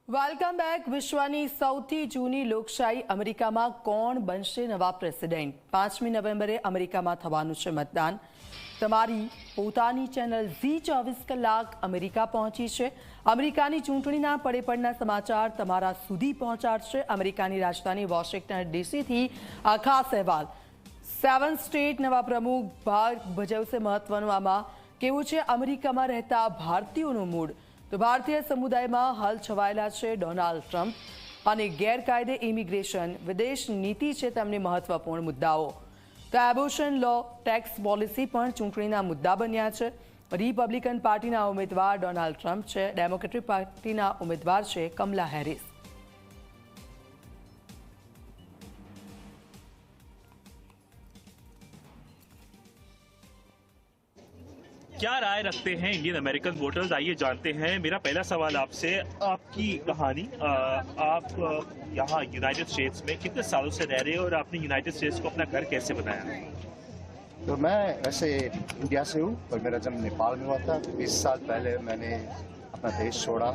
Welcome back. વિશ્વની સૌથી જૂની લોકશાહી અમેરિકામાં કોણ બનશે નવા પ્રેસિડેન્ટ? 5મી નવેમ્બરે અમેરિકામાં થવાનું છે મતદાન. તમારી પોતાની ચેનલ ઝી 24 કલાક અમેરિકા પહોંચી છે. અમેરિકાની ચૂંટણીના પડેપડના સમાચાર તમારા સુધી પહોંચાડશે અમેરિકાની રાજધાની વોશિંગ્ટન ડીસીથી આ ખાસ અહેવાલ. 7 સ્ટેટ નવા પ્રમુખ ભાગ ભજવશે. મહત્વનું આમાં કેવું છે અમેરિકામાં રહેતા ભારતીયોનું મૂડ? તો ભારતીય સમુદાયમાં હાલ છવાયેલા છે ડોનાલ્ડ ટ્રમ્પ અને ગેરકાયદે ઇમિગ્રેશન, વિદેશ નીતિ છે તેમની મહત્વપૂર્ણ મુદ્દાઓ. તો એબોર્શન લો, ટેક્સ પોલિસી પણ ચૂંટણીના મુદ્દા બન્યા છે. રિપબ્લિકન પાર્ટીના ઉમેદવાર ડોનાલ્ડ ટ્રમ્પ છે, ડેમોક્રેટિક પાર્ટીના ઉમેદવાર છે કમલા હેરિસ. क्या राय रखते हैं इंडियन अमेरिकन वोटर्स, आइए जानते हैं. मेरा पहला सवाल आपसे, आपकी कहानी, आप यहाँ यूनाइटेड स्टेट्स में कितने सालों से रह रहे हैं और आपने यूनाइटेड स्टेट्स को अपना घर कैसे बनाया? तो मैं वैसे इंडिया से हूँ पर मेरा जन्म नेपाल में हुआ था. 20 साल पहले मैंने अपना देश छोड़ा.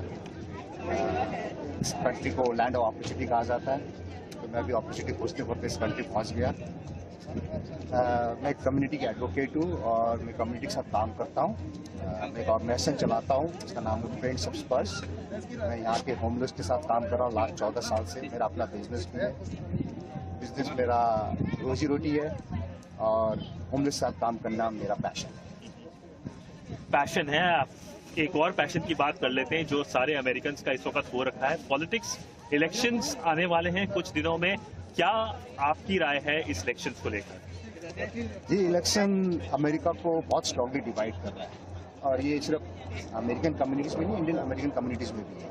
इस कंट्री को लैंड ऑफ अपॉर्चुनिटी कहा जाता है, तो मैं भी अपॉर्चुनिटी खोजते खोजते इस कंट्री पहुँच गया. मैं एक कम्युनिटी के एडवोकेट हूँ और मैं कम्युनिटी के साथ काम करता हूँ. मैं एक ऑर्गेनाइजेशन चलाता हूँ, इसका नाम है फ्रेंड्स ऑफ स्पर्स. मैं यहाँ के होमलेस के साथ काम कर रहा हूँ लास्ट 14 साल से. मेरा अपना बिजनेस भी है. बिजनेस मेरा रोजी रोटी है और होमलेस के साथ काम करना मेरा पैशन है. आप एक और पैशन की बात कर लेते हैं जो सारे अमेरिकन का इस वक्त हो रखा है, पॉलिटिक्स. इलेक्शंस आने वाले हैं कुछ दिनों में, क्या आपकी राय है इस इलेक्शंस को लेकर? ये इलेक्शन अमेरिका को बहुत स्ट्रांगली डिवाइड कर रहा है और ये सिर्फ अमेरिकन कम्युनिटीज में नहीं, इंडियन अमेरिकन कम्युनिटीज में भी है.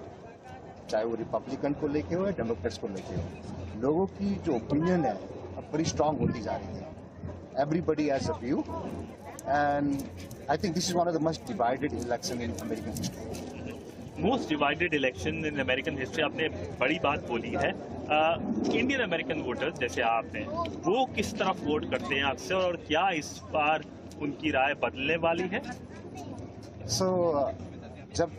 चाहे वो रिपब्लिकन को लेके हो या डेमोक्रेट्स को लेके हो, लोगों की जो ओपिनियन है अब बड़ी स्ट्रांग होती जा रही है. Everybody has a view and I think this is one of the most divided election in American history. Most divided election in American history, आपने बड़ी बात बोली है. इंडियन अमेरिकन वोटर्स जैसे आप हैं, वो किस तरफ वोट करते हैं अक्सर और क्या इस बार उनकी राय बदलने वाली है? जब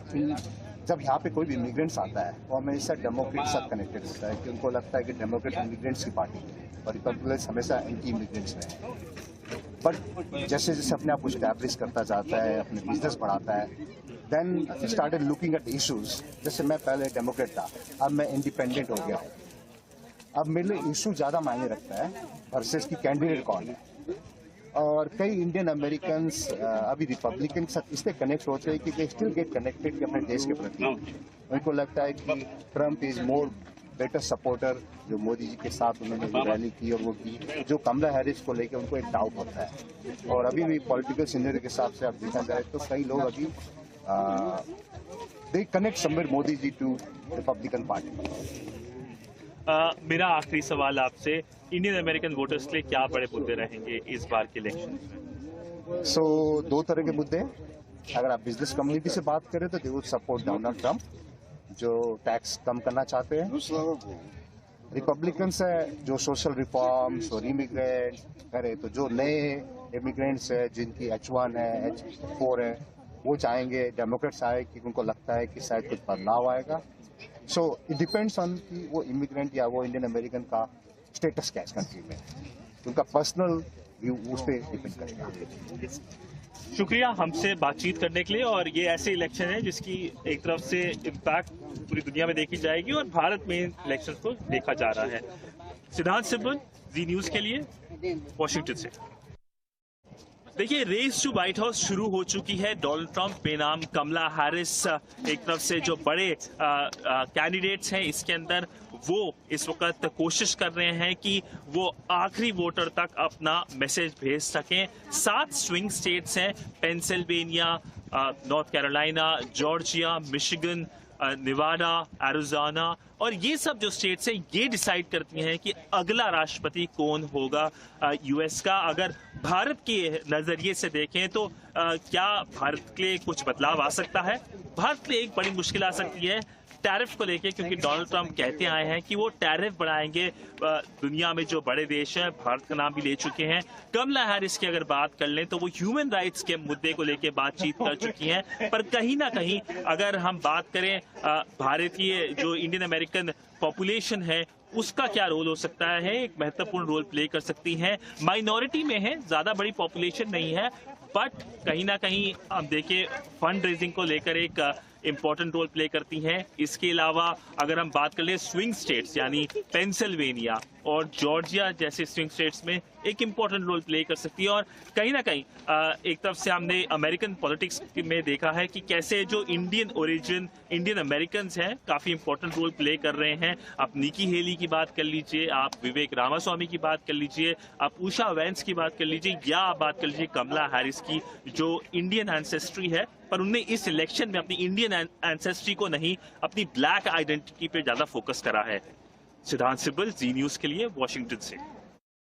यहाँ पे कोई भी इमिग्रेंट्स आता है वो हमेशा डेमोक्रेट के साथ कनेक्टेड होता है कि उनको लगता है कि डेमोक्रेट इमिग्रेंट्स की पार्टी है और रिपब्लिकन्स हमेशा एंटी इमिग्रेंट्स हैं. बट जैसे जैसे अपने आप को स्टैब्लिश करता जाता है, अपने बिजनेस बढ़ाता है, then started looking at issues. जैसे मैं पहले डेमोक्रेट था, अब मैं इंडिपेंडेंट हो गया हूँ. अब मेरे लिए इशू ज़्यादा मायने रखता है वर्सेस की कैंडिडेट कौन है. और कई इंडियन अमेरिकन्स अभी रिपब्लिकन के साथ इसलिए कनेक्ट होते हैं क्योंकि स्टिल गेट कनेक्टेड अपने देश के प्रति. उनको लगता है कि Trump is more better supporter. जो मोदी जी के साथ उन्होंने रैली की और वो की, जो कमला हैरिस को लेकर उनको एक डाउट होता है. और अभी भी पॉलिटिकल सीनियर के हिसाब से आप देखा जाए तो कई लोग अभी they connect somewhere Modi ji to Republican Party. मेरा आखिरी सवाल आपसे, इंडियन अमेरिकन वोटर्स के लिए क्या बड़े मुद्दे रहेंगे इस बार के इलेक्शन में? दो तरह के मुद्दे हैं. अगर आप बिजनेस कम्युनिटी से बात करें तो they would support Donald Trump जो टैक्स कम करना चाहते हैं. रिपब्लिकन्स है जो सोशल रिफॉर्म्स और इमिग्रेंट करे, तो जो नए इमिग्रेंट्स है जिनकी H1 है, H4 है, वो चाहेंगे डेमोक्रेट्स आए कि उनको लगता है कि शायद कुछ बदलाव आएगा. सो इट डिपेंड्स ऑन कि वो इमिग्रेंट या वो इंडियन अमेरिकन का स्टेटस क्या है इस कंट्री में. उनका पर्सनल व्यू उस पर डिपेंड करेगा. शुक्रिया हमसे बातचीत करने के लिए. और ये ऐसे इलेक्शन है जिसकी एक तरफ से इम्पैक्ट पूरी दुनिया में देखी जाएगी और भारत में इलेक्शन को देखा जा रहा है. सिद्धांत सिब्बल, जी न्यूज के लिए, वॉशिंगटन से. देखिए, रेस टू व्हाइट हाउस शुरू हो चुकी है. डोनाल्ड ट्रंप, बेनाम कमला हैरिस, एक तरफ से जो बड़े कैंडिडेट्स हैं इसके अंदर, वो इस वक्त कोशिश कर रहे हैं कि वो आखिरी वोटर तक अपना मैसेज भेज सकें. 7 स्विंग स्टेट्स हैं, Pennsylvania, north Carolina, Georgia, Michigan, निवाडा, एरिज़ोना, और ये सब जो स्टेट्स हैं ये डिसाइड करती हैं कि अगला राष्ट्रपति कौन होगा यूएस का. अगर भारत के नजरिए से देखें तो क्या भारत के लिए कुछ बदलाव आ सकता है? भारत के लिए एक बड़ी मुश्किल आ सकती है टैरिफ को लेके, क्योंकि डोनाल्ड ट्रंप कहते आए हैं कि वो टैरिफ बढ़ाएंगे। दुनिया में जो बड़े देश हैं, भारत का नाम भी ले चुके हैं। कमला हैरिस की अगर बात कर लें तो वो ह्यूमन राइट्स के मुद्दे को लेके बातचीत कर चुकी हैं। पर कहीं ना कहीं अगर हम बात करें भारतीय जो इंडियन अमेरिकन पॉपुलेशन है, उसका क्या रोल हो सकता है, एक महत्वपूर्ण रोल प्ले कर सकती हैं। माइनॉरिटी में है, ज्यादा बड़ी पॉपुलेशन नहीं है, बट कहीं ना कहीं हम देखें फंड रेजिंग को लेकर एक इंपॉर्टेंट रोल प्ले करती हैं। इसके अलावा अगर हम बात कर ले स्विंग स्टेट्स यानी पेंसिल्वेनिया और जॉर्जिया जैसे स्विंग स्टेट्स में एक इंपॉर्टेंट रोल प्ले कर सकती है। और कहीं ना कहीं एक तरफ से हमने अमेरिकन पॉलिटिक्स में देखा है कि कैसे जो इंडियन ओरिजिन इंडियन अमेरिकन हैं काफी इंपॉर्टेंट रोल प्ले कर रहे हैं। आप निकी हेली की बात कर लीजिए, आप विवेक रामास्वामी की बात कर लीजिए, आप उषा वेंस की बात कर लीजिए, या आप बात कर लीजिए कमला हैरिस की जो इंडियन एंसेस्ट्री है, पर उनने इस इलेक्शन में अपनी इंडियन एंसेस्ट्री को नहीं, अपनी ब्लैक आइडेंटिटी पे ज्यादा फोकस करा है। सिद्धांत सिब्बल, जी न्यूज के लिए, वॉशिंगटन से।